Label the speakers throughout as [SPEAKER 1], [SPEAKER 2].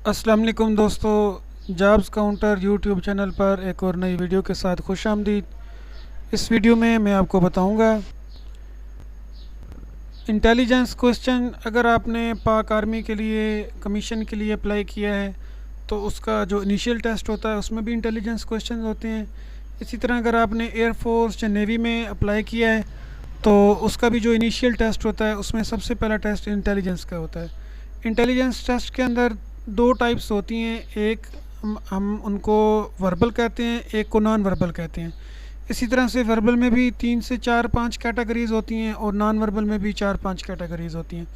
[SPEAKER 1] अस्सलाम वालेकुम दोस्तों, जॉब्स काउंटर यूट्यूब चैनल पर एक और नई वीडियो के साथ खुश आमदीद। इस वीडियो में मैं आपको बताऊंगा इंटेलिजेंस क्वेश्चन। अगर आपने पाक आर्मी के लिए कमीशन के लिए अप्लाई किया है तो उसका जो इनिशियल टेस्ट होता है उसमें भी इंटेलिजेंस क्वेश्चन होते हैं। इसी तरह अगर आपने एयरफोर्स या नेवी में अप्लाई किया है तो उसका भी जो इनिशियल टेस्ट होता है उसमें सबसे पहला टेस्ट इंटेलिजेंस का होता है। इंटेलिजेंस टेस्ट के अंदर दो टाइप्स होती हैं, एक हम उनको वर्बल कहते हैं, एक को नॉन वर्बल कहते हैं। इसी तरह से वर्बल में भी 3 से 4 5 कैटेगरीज़ होती हैं और नॉन वर्बल में भी 4 5 कैटेगरीज़ होती हैं।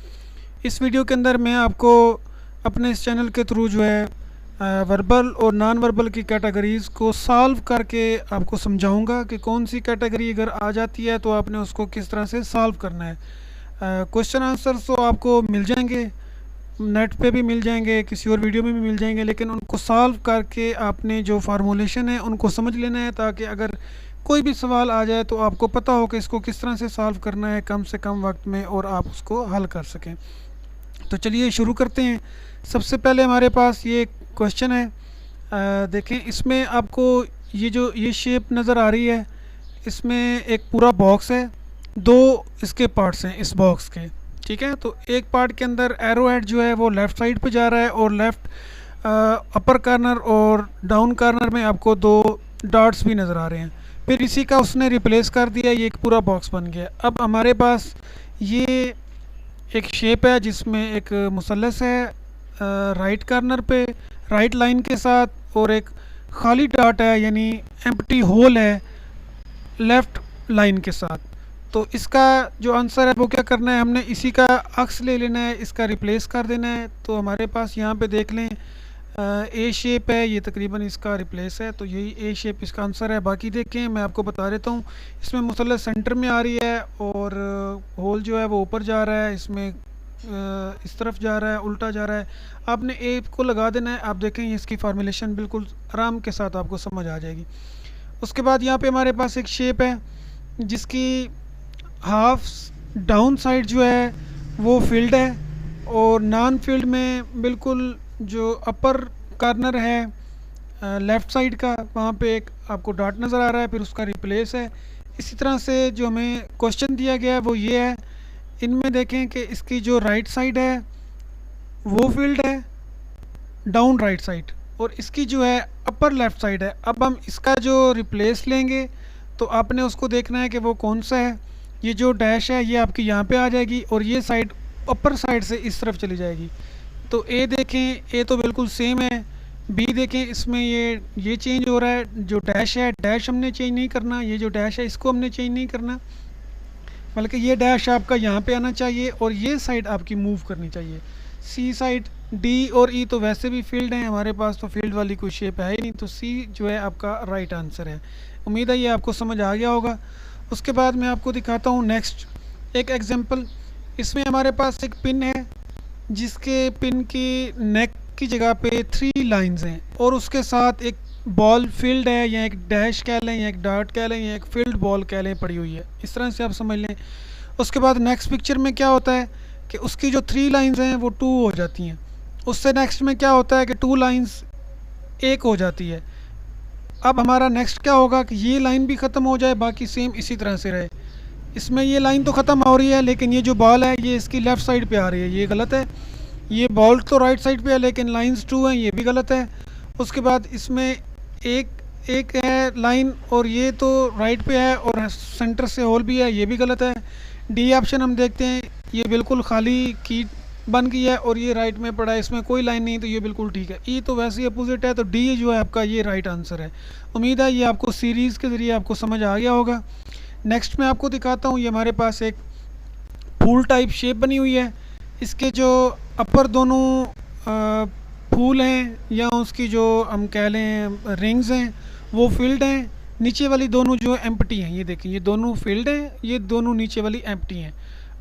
[SPEAKER 1] इस वीडियो के अंदर मैं आपको अपने इस चैनल के थ्रू जो है वर्बल और नॉन वर्बल की कैटेगरीज़ को सॉल्व करके आपको समझाऊंगा कि कौन सी कैटेगरी अगर आ जाती है तो आपने उसको किस तरह से सॉल्व करना है। क्वेश्चन आंसर्स तो आपको मिल जाएंगे, नेट पे भी मिल जाएंगे, किसी और वीडियो में भी मिल जाएंगे, लेकिन उनको सॉल्व करके आपने जो फार्मूलेशन है उनको समझ लेना है ताकि अगर कोई भी सवाल आ जाए तो आपको पता हो कि इसको किस तरह से सॉल्व करना है कम से कम वक्त में और आप उसको हल कर सकें। तो चलिए शुरू करते हैं। सबसे पहले हमारे पास ये क्वेश्चन है, देखें इसमें आपको ये शेप नज़र आ रही है। इसमें एक पूरा बॉक्स है, दो इसके पार्ट्स हैं इस बॉक्स के, ठीक है। तो एक पार्ट के अंदर एरो हेड जो है वो लेफ़्ट साइड पे जा रहा है और लेफ़्ट अपर कॉर्नर और डाउन कॉर्नर में आपको दो डॉट्स भी नज़र आ रहे हैं। फिर इसी का उसने रिप्लेस कर दिया, ये एक पूरा बॉक्स बन गया। अब हमारे पास ये एक शेप है जिसमें एक मुसल्लस है राइट कॉर्नर पे राइट लाइन के साथ और एक खाली डॉट है यानी एम्प्टी होल है लेफ़्ट लाइन के साथ। तो इसका जो आंसर है वो क्या करना है, हमने इसी का अक्स ले लेना है, इसका रिप्लेस कर देना है। तो हमारे पास यहाँ पे देख लें ए शेप है, ये तकरीबन इसका रिप्लेस है, तो यही ए शेप इसका आंसर है। बाकी देखें मैं आपको बता देता हूँ, इसमें मुसल्लस सेंटर में आ रही है और होल जो है वो ऊपर जा रहा है, इसमें इस तरफ जा रहा है, उल्टा जा रहा है। आपने ए को लगा देना है। आप देखें इसकी फार्मूलेशन बिल्कुल आराम के साथ आपको समझ आ जाएगी। उसके बाद यहाँ पे हमारे पास एक शेप है जिसकी हाफ डाउन साइड जो है वो फील्ड है और नॉन फील्ड में बिल्कुल जो अपर कॉर्नर है लेफ़्ट साइड का वहाँ पे एक आपको डॉट नज़र आ रहा है, फिर उसका रिप्लेस है। इसी तरह से जो हमें क्वेश्चन दिया गया है वो ये है, इनमें देखें कि इसकी जो राइट साइड है वो फील्ड है डाउन राइट साइड और इसकी जो है अपर लेफ़्ट साइड है। अब हम इसका जो रिप्लेस लेंगे तो आपने उसको देखना है कि वो कौन सा है। ये जो डैश है ये आपकी यहाँ पे आ जाएगी और ये साइड अपर साइड से इस तरफ चली जाएगी। तो ए देखें, ए तो बिल्कुल सेम है। बी देखें, इसमें ये चेंज हो रहा है, जो डैश है डैश हमने चेंज नहीं करना, ये जो डैश है इसको हमने चेंज नहीं करना, बल्कि ये डैश आपका यहाँ पे आना चाहिए और ये साइड आपकी मूव करनी चाहिए। सी साइड डी और ई तो वैसे भी फील्ड हैं हमारे पास, तो फील्ड वाली कोई शेप है ही नहीं, तो सी जो है आपका राइट आंसर है। उम्मीद है ये आपको समझ आ गया होगा। उसके बाद मैं आपको दिखाता हूँ नेक्स्ट एक एग्जांपल। इसमें हमारे पास एक पिन है जिसके पिन की नेक की जगह पे 3 लाइंस हैं और उसके साथ एक बॉल फील्ड है या एक डैश कह लें या एक डॉट कह लें या एक फील्ड बॉल कह लें पड़ी हुई है, इस तरह से आप समझ लें। उसके बाद नेक्स्ट पिक्चर में क्या होता है कि उसकी जो 3 लाइंस हैं वो 2 हो जाती हैं। उससे नेक्स्ट में क्या होता है कि 2 लाइंस 1 हो जाती है। अब हमारा नेक्स्ट क्या होगा कि ये लाइन भी ख़त्म हो जाए, बाकी सेम इसी तरह से रहे। इसमें ये लाइन तो ख़त्म हो रही है लेकिन ये जो बॉल है ये इसकी लेफ़्ट साइड पे आ रही है, ये गलत है। ये बॉल तो राइट साइड पे है लेकिन लाइंस 2 हैं, ये भी गलत है। उसके बाद इसमें एक है लाइन और ये तो राइट पे है और सेंटर से होल भी है, ये भी गलत है। डी ऑप्शन हम देखते हैं, ये बिल्कुल खाली की बन गई है और ये राइट में पड़ा है, इसमें कोई लाइन नहीं, तो ये बिल्कुल ठीक है। ई तो वैसे ही अपोजिट है, तो डी जो है आपका ये राइट आंसर है। उम्मीद है ये आपको सीरीज़ के ज़रिए आपको समझ आ गया होगा। नेक्स्ट मैं आपको दिखाता हूँ, ये हमारे पास एक फूल टाइप शेप बनी हुई है। इसके जो अपर दोनों फूल हैं या उसकी जो हम कह लें रिंग्स हैं वो फील्ड हैं, नीचे वाली दोनों जो एम्प्टी हैं, ये देखिए ये दोनों फील्ड हैं, ये दोनों नीचे वाली एम्प्टी हैं।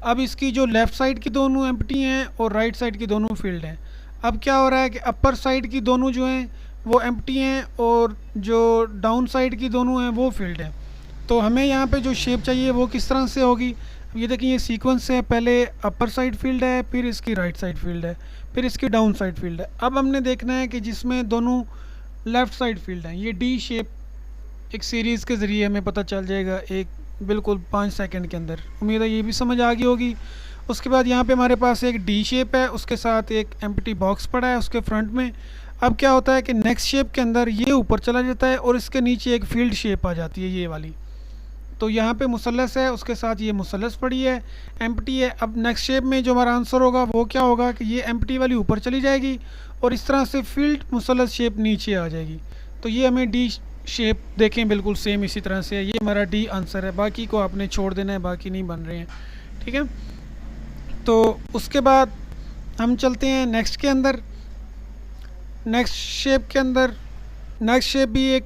[SPEAKER 1] अब इसकी जो लेफ़्ट साइड की दोनों एम्प्टी हैं और राइट साइड की दोनों फील्ड हैं। अब क्या हो रहा है कि अपर साइड की दोनों जो हैं वो एम्प्टी हैं और जो डाउन साइड की दोनों हैं वो फील्ड हैं। तो हमें यहाँ पे जो शेप चाहिए वो किस तरह से होगी, ये देखिए ये सीक्वेंस है, पहले अपर साइड फील्ड है, फिर इसकी राइट साइड फील्ड है, फिर इसकी डाउन साइड फील्ड है। अब हमने देखना है कि जिसमें दोनों लेफ़्ट साइड फील्ड हैं, ये डी शेप एक सीरीज़ के ज़रिए हमें पता चल जाएगा एक बिल्कुल 5 सेकंड के अंदर। उम्मीद है ये भी समझ आ गई होगी। उसके बाद यहाँ पे हमारे पास एक डी शेप है, उसके साथ एक एम्प्टी बॉक्स पड़ा है उसके फ्रंट में। अब क्या होता है कि नेक्स्ट शेप के अंदर ये ऊपर चला जाता है और इसके नीचे एक फील्ड शेप आ जाती है ये वाली। तो यहाँ पे मुसल्लस है, उसके साथ ये मुसल्लस पड़ी है, एम्प्टी है। अब नेक्स्ट शेप में जो हमारा आंसर होगा वो क्या होगा कि ये एम्प्टी वाली ऊपर चली जाएगी और इस तरह से फील्ड मुसल्लस शेप नीचे आ जाएगी। तो ये हमें डी शेप देखें बिल्कुल सेम इसी तरह से है। ये हमारा डी आंसर है, बाकी को आपने छोड़ देना है, बाकी नहीं बन रहे हैं, ठीक है। तो उसके बाद हम चलते हैं नेक्स्ट के अंदर। नेक्स्ट शेप के अंदर नेक्स्ट शेप भी एक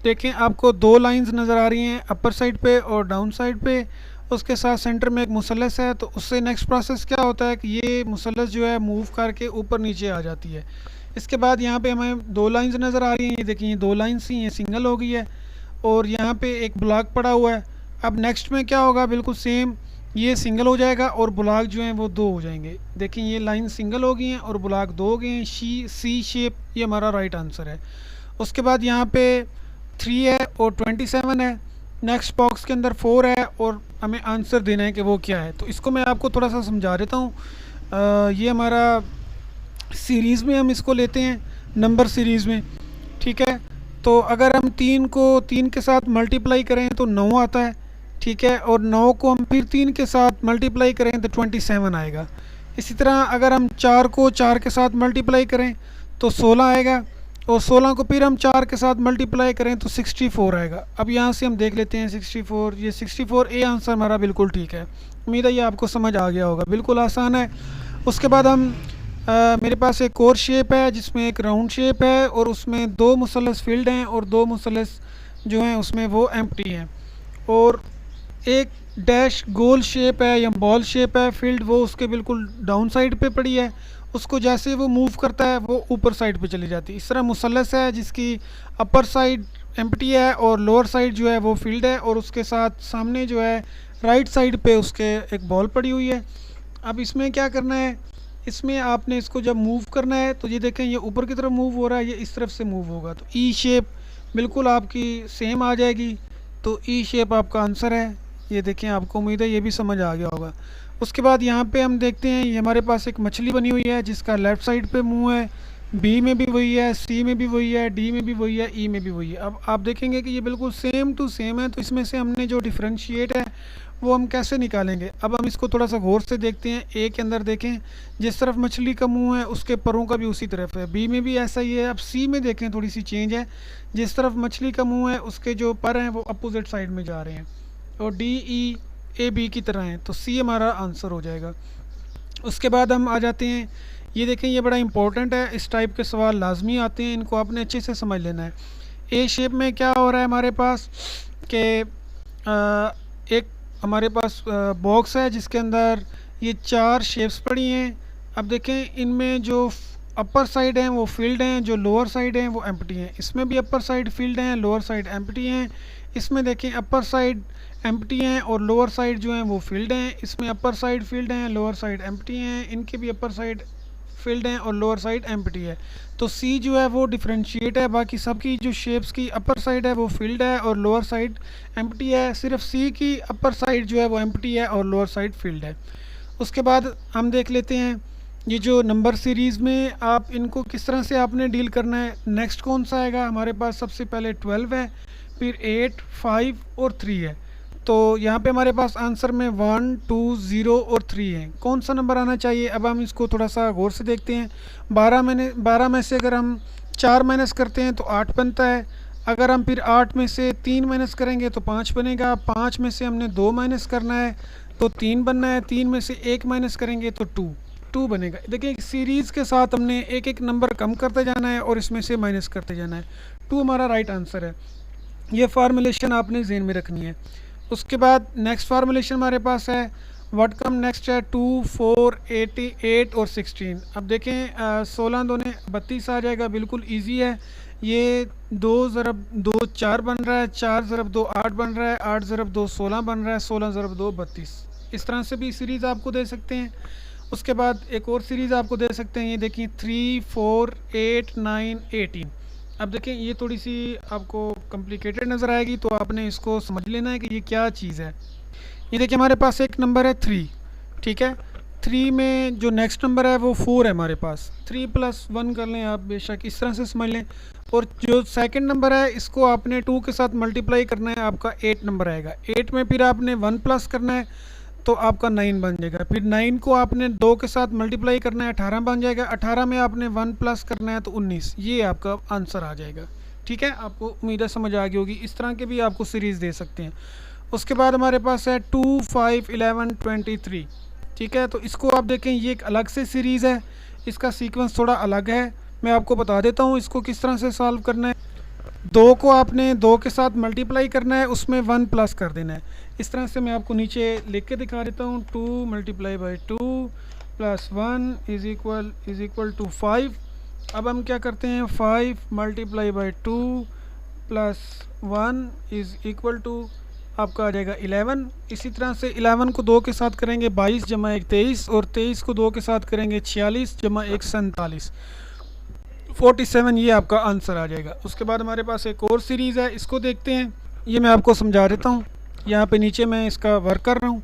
[SPEAKER 1] देखें, आपको दो लाइंस नज़र आ रही हैं अपर साइड पे और डाउन साइड पे, उसके साथ सेंटर में एक मुसल्लस है। तो उससे नेक्स्ट प्रोसेस क्या होता है कि ये मुसल्लस जो है मूव करके ऊपर नीचे आ जाती है। इसके बाद यहाँ पे हमें दो लाइंस नज़र आ रही हैं, ये देखिए दो लाइंस ही, ये सिंगल हो गई है और यहाँ पे एक ब्लॉक पड़ा हुआ है। अब नेक्स्ट में क्या होगा, बिल्कुल सेम, ये सिंगल हो जाएगा और ब्लॉक जो हैं वो दो हो जाएंगे। देखिए ये लाइन सिंगल हो गई हैं और ब्लॉक दो हो गए हैं। सी शेप ये हमारा राइट आंसर है। उसके बाद यहाँ पे 3 है और 27 है। नेक्स्ट बॉक्स के अंदर 4 है और हमें आंसर देना है कि वो क्या है। तो इसको मैं आपको थोड़ा सा समझा देता हूँ। ये हमारा सीरीज़ में हम इसको लेते हैं, नंबर सीरीज़ में, ठीक है। तो अगर हम 3 को 3 के साथ मल्टीप्लाई करें तो 9 आता है, ठीक है, और 9 को हम फिर 3 के साथ मल्टीप्लाई करें तो 27 आएगा। इसी तरह अगर हम 4 को 4 के साथ मल्टीप्लाई करें तो 16 आएगा और 16 को फिर हम 4 के साथ मल्टीप्लाई करें तो 64 आएगा। अब यहाँ से हम देख लेते हैं 64, ये 64 ए आंसर हमारा बिल्कुल ठीक है। उम्मीद है ये आपको समझ आ गया होगा, बिल्कुल आसान है। उसके बाद हम मेरे पास एक और शेप है जिसमें एक राउंड शेप है और उसमें दो मुसल्लस फील्ड हैं और दो मुसल्लस जो हैं उसमें वो एम्प्टी हैं, और एक डैश गोल शेप है या बॉल शेप है फील्ड, वो उसके बिल्कुल डाउन साइड पे पड़ी है। उसको जैसे वो मूव करता है वो ऊपर साइड पे चली जाती है। इस तरह मुसल्लस है जिसकी अपर साइड एम्प्टी है और लोअर साइड जो है वो फील्ड है, और उसके साथ सामने जो है राइट साइड पे उसके एक बॉल पड़ी हुई है। अब इसमें क्या करना है, इसमें आपने इसको जब मूव करना है तो ये देखें ये ऊपर की तरफ मूव हो रहा है, ये इस तरफ से मूव होगा तो ई शेप बिल्कुल आपकी सेम आ जाएगी। तो ई शेप आपका आंसर है। ये देखें, आपको उम्मीद है ये भी समझ आ गया होगा। उसके बाद यहाँ पे हम देखते हैं ये हमारे पास एक मछली बनी हुई है जिसका लेफ़्ट साइड पे मुंह है, बी में भी वही है, सी में भी वही है, डी में भी वही है, ई में भी वही है। अब आप देखेंगे कि ये बिल्कुल सेम टू सेम है, तो इसमें से हमने जो डिफ्रेंशिएट है वो हम कैसे निकालेंगे। अब हम इसको थोड़ा सा गौर से देखते हैं। ए के अंदर देखें, जिस तरफ मछली का मुंह है उसके परों का भी उसी तरफ है, बी में भी ऐसा ही है। अब सी में देखें थोड़ी सी चेंज है, जिस तरफ मछली का मुँह है उसके जो पर हैं वो अपोजिट साइड में जा रहे हैं, और डी ई ए बी की तरह है, तो सी हमारा आंसर हो जाएगा। उसके बाद हम आ जाते हैं, ये देखें ये बड़ा इंपॉर्टेंट है, इस टाइप के सवाल लाजमी आते हैं, इनको आपने अच्छे से समझ लेना है। ए शेप में क्या हो रहा है हमारे पास कि एक हमारे पास बॉक्स है जिसके अंदर ये 4 शेप्स पड़ी हैं। अब देखें इनमें जो अपर साइड हैं वो फील्ड हैं, जो लोअर साइड हैं वो एम्प्टी हैं। इसमें भी अपर साइड फील्ड हैं, लोअर साइड एम्प्टी हैं। इसमें देखें अपर साइड एम्प्टी हैं और लोअर साइड जो हैं वो फील्ड हैं। इसमें अपर साइड फील्ड हैं, लोअर साइड एम्प्टी हैं। इनके भी अपर साइड फील्ड हैं और लोअर साइड एम्प्टी है। तो सी जो है वो डिफरेंशिएट है, बाकी सबकी जो शेप्स की अपर साइड है वो फील्ड है और लोअर साइड एम्प्टी है। सिर्फ सी की अपर साइड जो है वो एम्प्टी है और लोअर साइड फील्ड है। उसके बाद हम देख लेते हैं ये जो नंबर सीरीज़ में आप इनको किस तरह से आपने डील करना है। नेक्स्ट कौन सा आएगा, हमारे पास सबसे पहले 12 है, फिर 8, 5 और 3 है। तो यहाँ पे हमारे पास आंसर में 1, 2, 0 और 3 है। कौन सा नंबर आना चाहिए, अब हम इसको थोड़ा सा गौर से देखते हैं। 12 में से अगर हम 4 माइनस करते हैं तो 8 बनता है। अगर हम फिर 8 में से 3 माइनस करेंगे तो 5 बनेगा। 5 में से हमने 2 माइनस करना है तो 3 बनना है। 3 में से 1 माइनस करेंगे तो 2 बनेगा। देखिए सीरीज़ के साथ हमने एक एक नंबर कम करते जाना है और इसमें से माइनस करते जाना है। 2 हमारा राइट आंसर है। ये फार्मूलेशन आपने जहन में रखनी है। उसके बाद नेक्स्ट फार्मूलेशन हमारे पास है व्हाट कम नेक्स्ट है 2, 4, 8 और 16। अब देखें 16 दूने 32 आ जाएगा, बिल्कुल इजी है। ये 2 ज़रब 2 4 बन रहा है, 4 ज़रब 2 8 बन रहा है, 8 ज़रब 2 16 बन रहा है, 16 ज़रब 2 32। इस तरह से भी सीरीज़ आपको दे सकते हैं। उसके बाद एक और सीरीज़ आपको दे सकते हैं, ये देखिए 3, 4, 8, 9, 18। अब देखें ये थोड़ी सी आपको कॉम्प्लिकेटेड नज़र आएगी, तो आपने इसको समझ लेना है कि ये क्या चीज़ है। ये देखिए हमारे पास एक नंबर है 3, ठीक है। 3 में जो नेक्स्ट नंबर है वो 4 है हमारे पास। 3 + 1 कर लें आप, बेशक इस तरह से समझ लें। और जो सेकंड नंबर है इसको आपने 2 के साथ मल्टीप्लाई करना है, आपका 8 नंबर आएगा। 8 में फिर आपने 1 प्लस करना है तो आपका 9 बन जाएगा। फिर 9 को आपने 2 के साथ मल्टीप्लाई करना है, 18 बन जाएगा। 18 में आपने 1 प्लस करना है तो 19। ये आपका आंसर आ जाएगा, ठीक है। आपको उम्मीद है समझ आ गई होगी। इस तरह के भी आपको सीरीज़ दे सकते हैं। उसके बाद हमारे पास है 2, 5, 11, 23, ठीक है। तो इसको आप देखें, ये एक अलग से सीरीज़ है, इसका सीक्वेंस थोड़ा अलग है। मैं आपको बता देता हूँ इसको किस तरह से सॉल्व करना है। 2 को आपने 2 के साथ मल्टीप्लाई करना है, उसमें 1 प्लस कर देना है। इस तरह से मैं आपको नीचे लिख के दिखा देता हूँ। 2 × 2 + 1 इज़ इक्वल टू 5। अब हम क्या करते हैं, 5 × 2 + 1 इज़ इक्वल टू आपका आ जाएगा 11। इसी तरह से 11 को 2 के साथ करेंगे 22 + 1 23, और 23 को 2 के साथ करेंगे 46 + 1 47, 47। ये आपका आंसर आ जाएगा। उसके बाद हमारे पास एक और सीरीज़ है, इसको देखते हैं। ये मैं आपको समझा देता हूँ। यहाँ पे नीचे मैं इसका वर्क कर रहा हूँ।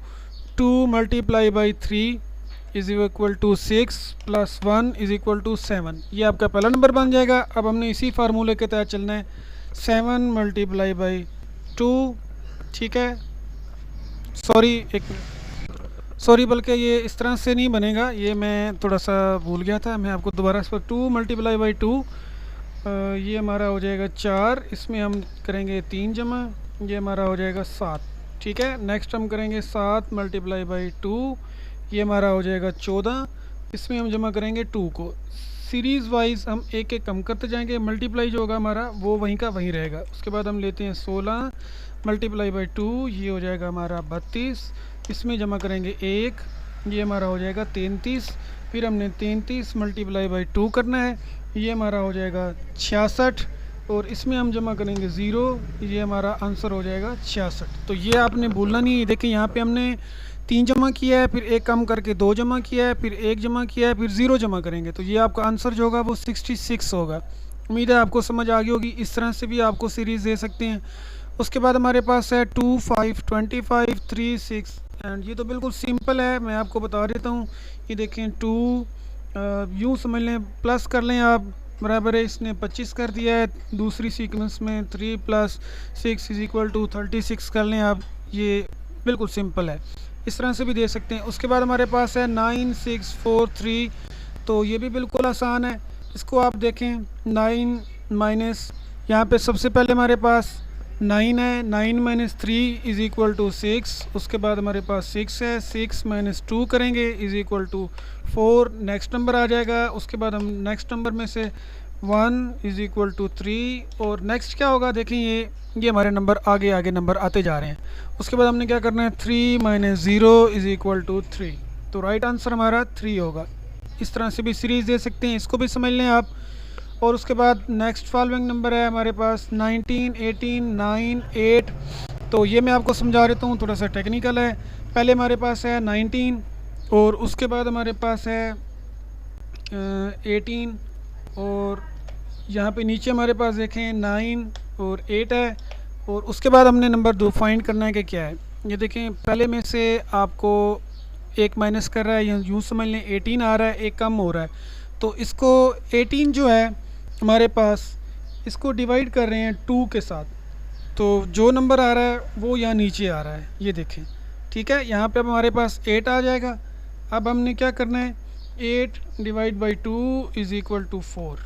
[SPEAKER 1] 2 × 3 is equal to 6 + 1 is equal to 7। ये आपका पहला नंबर बन जाएगा। अब हमने इसी फार्मूले के तहत चलना है। 7 × 2, ठीक है। सॉरी, बल्कि ये इस तरह से नहीं बनेगा, ये मैं थोड़ा सा भूल गया था। मैं आपको दोबारा इस पर 2 × 2, ये हमारा हो जाएगा 4। इसमें हम करेंगे 3 जमा, ये हमारा हो जाएगा 7, ठीक है। नेक्स्ट हम करेंगे 7 × 2, ये हमारा हो जाएगा 14। इसमें हम जमा करेंगे 2 को। सीरीज़ वाइज हम एक एक कम करते जाएंगे। मल्टीप्लाई जो होगा हमारा वो वहीं का वहीं रहेगा। उसके बाद हम लेते हैं 16 × 2, ये हो जाएगा हमारा 32। इसमें जमा करेंगे 1, ये हमारा हो जाएगा 33। फिर हमने 33 × 2 करना है, ये हमारा हो जाएगा 66। और इसमें हम जमा करेंगे 0, ये हमारा आंसर हो जाएगा 66। तो ये आपने भूलना नहीं है। देखिए यहाँ पे हमने 3 जमा किया है, फिर 1 कम करके 2 जमा किया है, फिर 1 जमा किया है, फिर 0 जमा करेंगे। तो ये आपका आंसर जो होगा वो 66 होगा। उम्मीद है आपको समझ आ गई होगी। इस तरह से भी आपको सीरीज़ दे सकते हैं। उसके बाद हमारे पास है 2, 5, 25, 3, 6। एंड ये तो बिल्कुल सिंपल है, मैं आपको बता देता हूँ। ये देखें 2 यूँ समझ लें, प्लस कर लें आप, बराबर है, इसने 25 कर दिया है। दूसरी सीक्वेंस में 3 + 6 इज़ इक्वल टू 36 कर लें आप। ये बिल्कुल सिंपल है, इस तरह से भी दे सकते हैं। उसके बाद हमारे पास है 9, 6, 4, 3। तो ये भी बिल्कुल आसान है। इसको आप देखें, 9 माइनस, यहाँ पे सबसे पहले हमारे पास 9 है। 9 - 3 इज़ इक्वल टू 6। उसके बाद हमारे पास 6 है। 6 - 2 करेंगे is equal to 4। Next number आ जाएगा। उसके बाद हम नेक्स्ट नंबर में से 1 इज़ इक्वल टू 3। और नेक्स्ट क्या होगा, देखें ये हमारे नंबर आगे आगे नंबर आते जा रहे हैं। उसके बाद हमने क्या करना है, 3 - 0 इज़ इक्वल टू 3। तो राइट आंसर हमारा 3 होगा। इस तरह से भी सीरीज़ दे सकते हैं, इसको भी समझ लें आप। और उसके बाद नेक्स्ट फॉलोइंग नंबर है हमारे पास 19, 18, 9, 8। तो ये मैं आपको समझा देता हूँ, थोड़ा सा टेक्निकल है। पहले हमारे पास है 19, और उसके बाद हमारे पास है 18, और यहाँ पे नीचे हमारे पास देखें 9 और 8 है। और उसके बाद हमने नंबर 2 फाइंड करना है कि क्या है। ये देखें, पहले में से आपको एक माइनस कर रहा है, या यूँ समझ लें 18 आ रहा है, एक कम हो रहा है। तो इसको 18 जो है हमारे पास, इसको डिवाइड कर रहे हैं 2 के साथ। तो जो नंबर आ रहा है वो यहाँ नीचे आ रहा है, ये देखें, ठीक है। यहाँ पे अब हमारे पास 8 आ जाएगा। अब हमने क्या करना है, 8 / 2 इज़ इक्वल टू 4।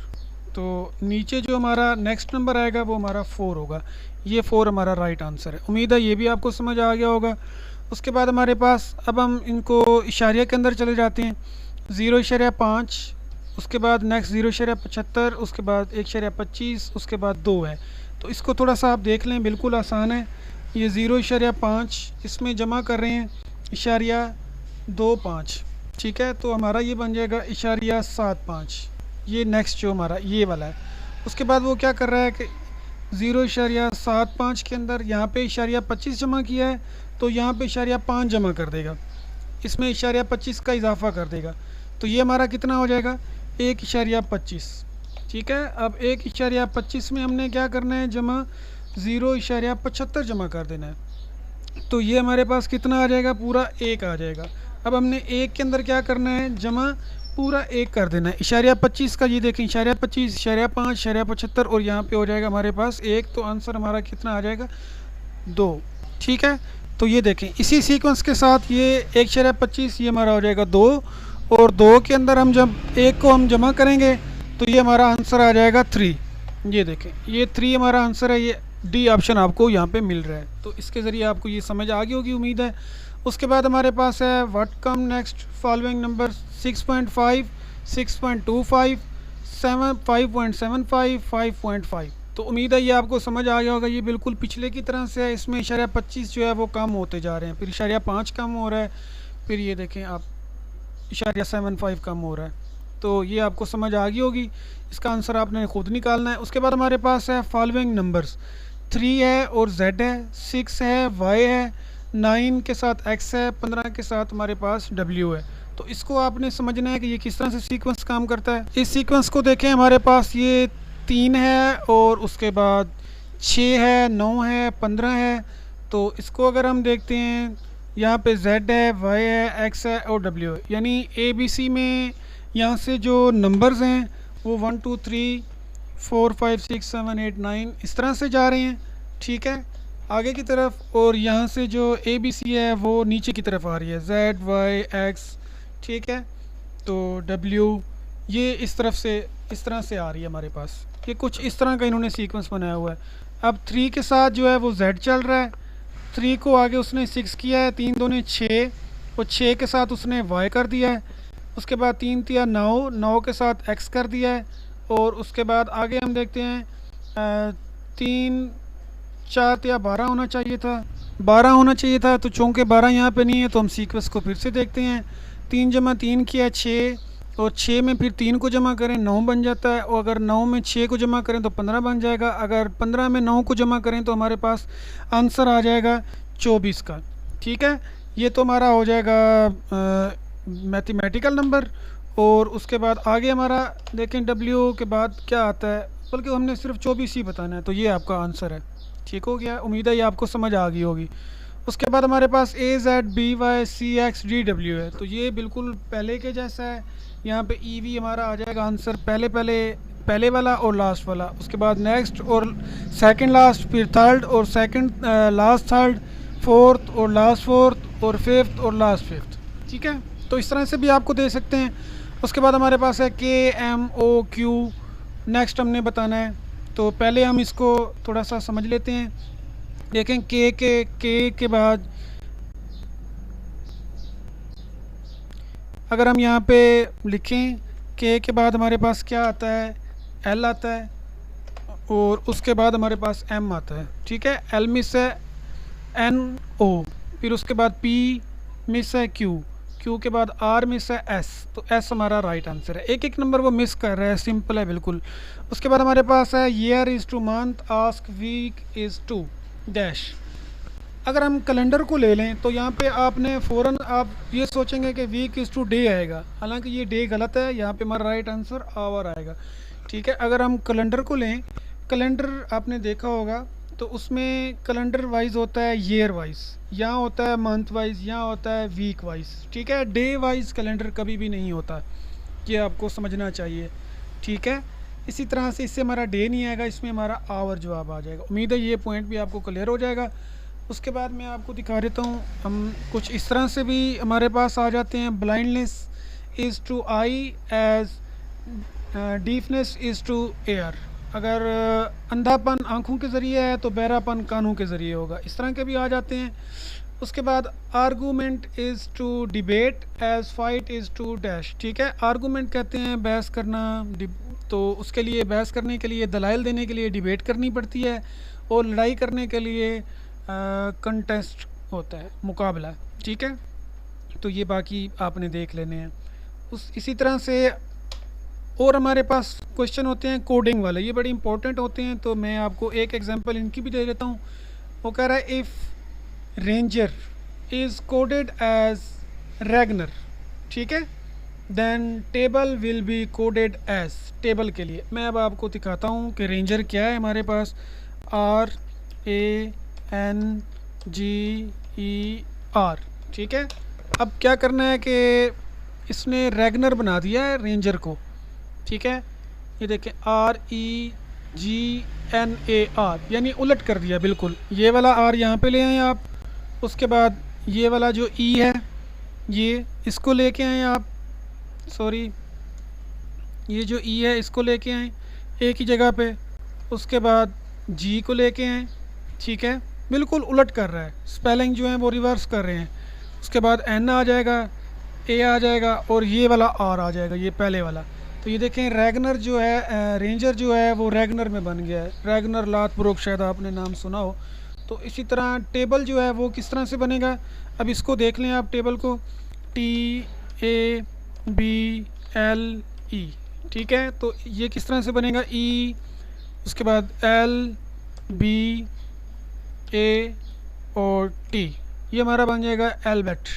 [SPEAKER 1] तो नीचे जो हमारा नेक्स्ट नंबर आएगा वो हमारा 4 होगा। ये 4 हमारा राइट आंसर है। उम्मीद है ये भी आपको समझ आ गया होगा। उसके बाद हमारे पास, अब हम इनको इशारिया के अंदर चले जाते हैं। 0.5, उसके बाद नेक्स्ट 0.75, उसके बाद 1.25, उसके बाद 2 है। तो इसको थोड़ा सा आप देख लें, बिल्कुल आसान है। ये 0.5 इसमें जमा कर रहे हैं 0.25, ठीक है। तो हमारा ये बन जाएगा 0.75। ये नेक्स्ट जो हमारा ये वाला है। उसके बाद वो क्या कर रहा है कि 0.75 के अंदर यहाँ पे 0.25 जमा किया है, तो यहाँ पे इशारिया 5 जमा कर देगा, इसमें इशारिया 25 का इजाफा कर देगा, तो ये हमारा कितना हो जाएगा 1.25। ठीक है, अब 1.25 में हमने क्या करना है, जमा 0.75 जमा कर देना है, तो ये हमारे पास कितना आ जाएगा, पूरा 1 आ जाएगा। अब हमने 1 के अंदर क्या करना है, जमा पूरा 1 कर देना है। इशारिया 25 का ये देखें, इशारिया 25, इशारिया 5, इशारिया 75 और यहाँ पे हो जाएगा हमारे पास 1, तो आंसर हमारा कितना आ जाएगा 2। ठीक है, तो ये देखें इसी सीक्वेंस के साथ ये 1.25 ये हमारा हो जाएगा 2, और 2 के अंदर हम जब 1 को हम जमा करेंगे तो ये हमारा आंसर आ जाएगा 3। ये देखें ये 3 हमारा आंसर है, ये डी ऑप्शन आपको यहाँ पे मिल रहा है। तो इसके ज़रिए आपको ये समझ आ गई होगी उम्मीद है। उसके बाद हमारे पास है what come next following number 6.5, 6.25, 5.75, 5.5। तो उम्मीद है ये आपको समझ आ गया होगा। ये बिल्कुल पिछले की तरह से है, इसमें इशारिया 25 जो है वो कम होते जा रहे हैं, फिर इशारिया 5 कम हो रहा है, फिर ये देखें आप इशारिया 75 कम हो रहा है। तो ये आपको समझ आ गई होगी, इसका आंसर आपने खुद निकालना है। उसके बाद हमारे पास है फॉलोइंग नंबर्स 3 है और Z है, 6 है, Y है, 9 के साथ X है, 15 के साथ हमारे पास W है। तो इसको आपने समझना है कि ये किस तरह से सीक्वेंस काम करता है। इस सीक्वेंस को देखें, हमारे पास ये 3 है और उसके बाद 6 है, 9 है, 15 है। तो इसको अगर हम देखते हैं, यहाँ पे Z है, Y है, X है और W है, यानी ABC में यहाँ से जो नंबर्स हैं वो 1 2 3 4 5 6 7 8 9 इस तरह से जा रहे हैं। ठीक है, आगे की तरफ, और यहाँ से जो ABC है वो नीचे की तरफ आ रही है, Z Y X। ठीक है, तो W ये इस तरफ से इस तरह से आ रही है हमारे पास। ये कुछ इस तरह का इन्होंने सीक्वेंस बनाया हुआ है। अब 3 के साथ जो है वो Z चल रहा है, 3 को आगे उसने 6 किया है, 3 दूने 6 और 6 के साथ उसने Y कर दिया है। उसके बाद 3 तिया 9, 9 के साथ X कर दिया है। और उसके बाद आगे हम देखते हैं 3 4 तिया 12 होना चाहिए था, 12 होना चाहिए था, तो चूँकि 12 यहाँ पे नहीं है तो हम सीक्वेंस को फिर से देखते हैं। 3 जमा 3 किया 6, और 6 में फिर 3 को जमा करें 9 बन जाता है, और अगर 9 में 6 को जमा करें तो 15 बन जाएगा। अगर 15 में 9 को जमा करें तो हमारे पास आंसर आ जाएगा 24 का। ठीक है, ये तो हमारा हो जाएगा मैथमेटिकल नंबर। और उसके बाद आगे हमारा देखें W के बाद क्या आता है, बल्कि हमने सिर्फ 24 ही बताना है, तो ये आपका आंसर है। ठीक हो गया, उम्मीद है ये आपको समझ आ गई होगी। उसके बाद हमारे पास AZ BY CX DW है, तो ये बिल्कुल पहले के जैसा है। यहाँ पे EV हमारा आ जाएगा आंसर पहले वाला और लास्ट वाला, उसके बाद नेक्स्ट और सेकंड लास्ट, फिर थर्ड और सेकंड लास्ट थर्ड, फोर्थ और लास्ट फोर्थ, और फिफ्थ और लास्ट फिफ्थ। ठीक है, तो इस तरह से भी आपको दे सकते हैं। उसके बाद हमारे पास है KMOQ, नेक्स्ट हमने बताना है। तो पहले हम इसको थोड़ा सा समझ लेते हैं। देखें K के बाद अगर हम यहाँ पे लिखें K के बाद हमारे पास क्या आता है, L आता है, और उसके बाद हमारे पास M आता है। ठीक है, L मिस है NO, फिर उसके बाद P मिस है Q के बाद R मिस है S, तो S हमारा राइट आंसर है। एक एक नंबर वो मिस कर रहा है, सिंपल है बिल्कुल। उसके बाद हमारे पास है year is to month, as week is to dash. अगर हम कैलेंडर को ले लें तो यहाँ पे आपने फ़ौरन आप ये सोचेंगे कि वीक इज़ टू डे आएगा, हालांकि ये डे गलत है, यहाँ पे हमारा राइट आंसर आवर आएगा। ठीक है, अगर हम कैलेंडर को लें, कैलेंडर आपने देखा होगा तो उसमें कैलेंडर वाइज होता है ईयर वाइज, यहाँ होता है मंथ वाइज, यहाँ होता है वीक वाइज। ठीक है, डे वाइज कैलेंडर कभी भी नहीं होता, ये आपको समझना चाहिए। ठीक है, इसी तरह से इससे हमारा डे नहीं आएगा, इसमें हमारा आवर जवाब आ जाएगा। उम्मीद है ये पॉइंट भी आपको क्लियर हो जाएगा। उसके बाद मैं आपको दिखा देता हूँ, हम कुछ इस तरह से भी हमारे पास आ जाते हैं। Blindness is to eye as deafness is to ear. अगर अंधापन आँखों के ज़रिए है तो बहरापन कानों के ज़रिए होगा, इस तरह के भी आ जाते हैं। उसके बाद argument is to debate as fight is to dash. ठीक है, आर्गूमेंट कहते हैं बहस करना, तो उसके लिए बहस करने के लिए, दलाइल देने के लिए डिबेट करनी पड़ती है, और लड़ाई करने के लिए कंटेस्ट होता है, मुकाबला। ठीक है, तो ये बाकी आपने देख लेने हैं। इसी तरह से और हमारे पास क्वेश्चन होते हैं कोडिंग वाले, ये बड़े इंपॉर्टेंट होते हैं। तो मैं आपको एक एग्जांपल इनकी भी दे देता हूँ। वो कह रहा है if ranger is coded as ragnar, ठीक है, then table will be coded as, table के लिए मैं अब आपको दिखाता हूँ कि रेंजर क्या है हमारे पास। RANGER, ठीक है। अब क्या करना है कि इसने रैगनर बना दिया है रेंजर को, ठीक है। ये देखें REGNAR, यानी उलट कर दिया बिल्कुल। ये वाला R यहाँ पे ले आए आप, उसके बाद ये वाला जो E है ये इसको लेके आए आप, सॉरी ये जो E है इसको लेके आए एक ही जगह पे, उसके बाद G को लेके आए, ठीक है। बिल्कुल उलट कर रहा है, स्पेलिंग जो है वो रिवर्स कर रहे हैं। उसके बाद N आ जाएगा, A आ जाएगा और ये वाला R आ जाएगा, ये पहले वाला। तो ये देखें रैगनर जो है, रेंजर जो है वो रैगनर में बन गया है। रैगनर लाथब्रोक शायद आपने नाम सुना हो। तो इसी तरह टेबल जो है वो किस तरह से बनेगा, अब इसको देख लें आप टेबल को, TABLE, ठीक है। तो ये किस तरह से बनेगा, E, उसके बाद LBA और T, ये हमारा बन जाएगा एल्बेट।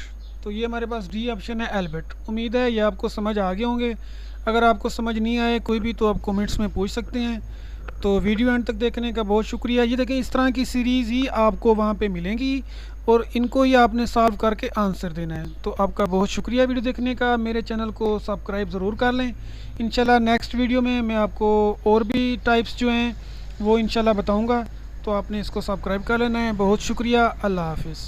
[SPEAKER 1] तो ये हमारे पास डी ऑप्शन है एल्बेट। उम्मीद है ये आपको समझ आ गए होंगे। अगर आपको समझ नहीं आए कोई भी तो आप कमेंट्स में पूछ सकते हैं। तो वीडियो एंड तक देखने का बहुत शुक्रिया। ये देखें इस तरह की सीरीज़ ही आपको वहाँ पे मिलेंगी और इनको ही आपने सॉल्व करके आंसर देना है। तो आपका बहुत शुक्रिया वीडियो देखने का। मेरे चैनल को सब्सक्राइब ज़रूर कर लें। इंशाल्लाह नेक्स्ट वीडियो में मैं आपको और भी टाइप्स जो हैं वो इंशाल्लाह बताऊँगा, तो आपने इसको सब्सक्राइब कर लेना है। बहुत शुक्रिया, अल्लाह हाफिज़।